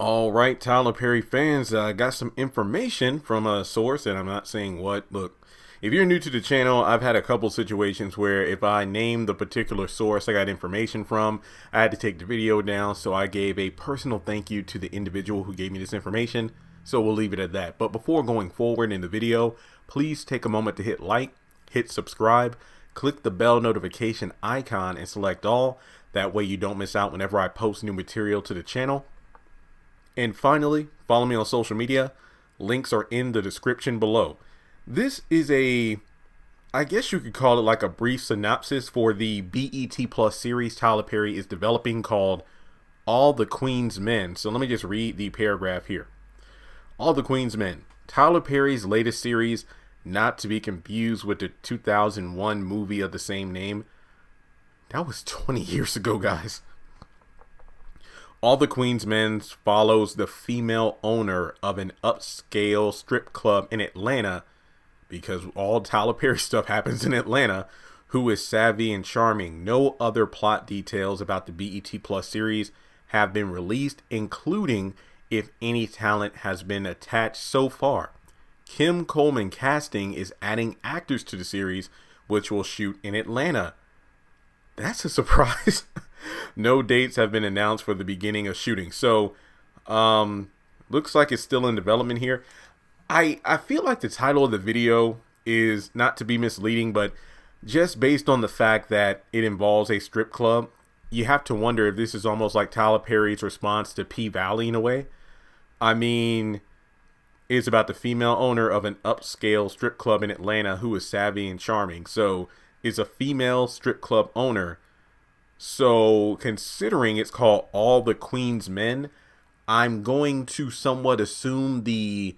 All right, Tyler Perry fans, I got some information from a source, and I'm not saying what. Look, if you're new to the channel, I've had a couple situations where if I name the particular source I got information from, I had to take the video down, so I gave a personal thank you to the individual who gave me this information, so we'll leave it at that. But before going forward in the video, please take a moment to hit like, hit subscribe, click the bell notification icon, and select all. That way you don't miss out whenever I post new material to the channel. And finally, follow me on social media. Links are in the description below. This is I guess you could call it like a brief synopsis for the BET Plus series Tyler Perry is developing called All the Queen's Men. So let me just read the paragraph here. All the Queen's Men, Tyler Perry's latest series, not to be confused with the 2001 movie of the same name. That was 20 years ago, guys. All the Queen's Men follows the female owner of an upscale strip club in Atlanta, because all Tyler Perry stuff happens in Atlanta, who is savvy and charming. No other plot details about the BET Plus series have been released, including if any talent has been attached so far. Kim Coleman Casting is adding actors to the series, which will shoot in Atlanta. That's a surprise. No dates have been announced for the beginning of shooting. So, looks like it's still in development here. I feel like the title of the video is not to be misleading, but just based on the fact that it involves a strip club, you have to wonder if this is almost like Tyler Perry's response to P-Valley in a way. I mean, it's about the female owner of an upscale strip club in Atlanta who is savvy and charming. So, it's a female strip club owner. So considering it's called All the Queen's Men, I'm going to somewhat assume the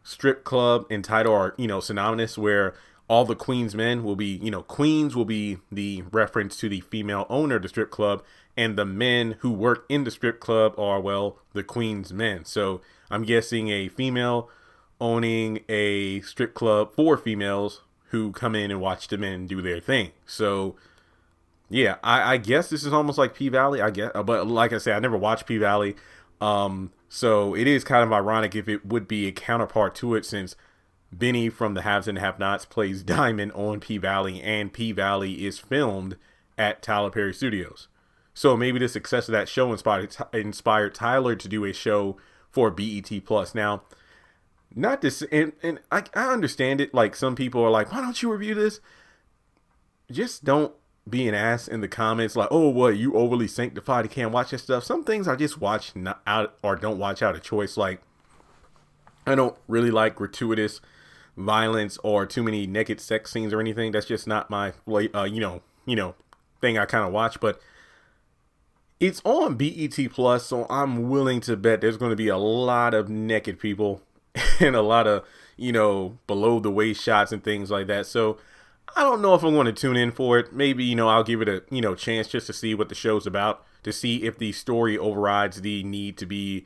strip club and title are, synonymous, where all the Queen's Men will be, Queens will be the reference to the female owner of the strip club, and the men who work in the strip club are, well, the Queen's Men. So I'm guessing a female owning a strip club for females who come in and watch the men do their thing. So yeah, I guess this is almost like P-Valley, I guess. But like I said, I never watched P-Valley. So it is kind of ironic if it would be a counterpart to it, since Benny from the Haves and Have-Nots plays Diamond on P-Valley, and P-Valley is filmed at Tyler Perry Studios. So maybe the success of that show inspired Tyler to do a show for BET Plus. Now, not this, and I understand it. Like, some people are like, why don't you review this? Just don't be an ass in the comments like, oh, what, you overly sanctified, you can't watch this stuff. Some things I just watch not out, or don't watch out of choice. Like, I don't really like gratuitous violence or too many naked sex scenes or anything. That's just not my thing I kind of watch. But it's on BET Plus, so I'm willing to bet there's going to be a lot of naked people and a lot of below the waist shots and things like that. So I don't know if I'm going to tune in for it. Maybe, I'll give it a, chance just to see what the show's about, to see if the story overrides the need to be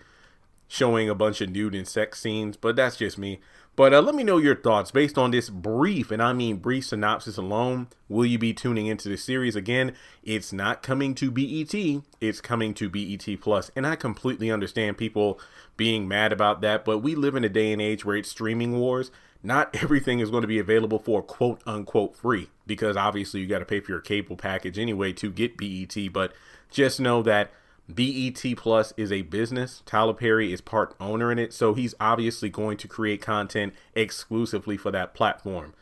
showing a bunch of nude and sex scenes. But that's just me. But let me know your thoughts based on this brief, and I mean brief synopsis alone. Will you be tuning into the series? Again, it's not coming to BET. It's coming to BET Plus. And I completely understand people being mad about that. But we live in a day and age where it's streaming wars. Not everything is going to be available for quote unquote free, because obviously you got to pay for your cable package anyway to get BET. But just know that BET Plus is a business. Tyler Perry is part owner in it, so he's obviously going to create content exclusively for that platform,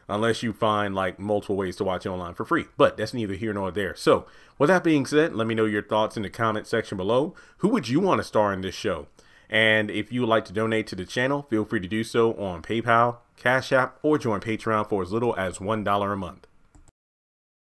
unless you find like multiple ways to watch it online for free. But that's neither here nor there. So with that being said, let me know your thoughts in the comment section below. Who would you want to star in this show? And if you would like to donate to the channel, feel free to do so on PayPal, Cash App, or join Patreon for as little as $1 a month.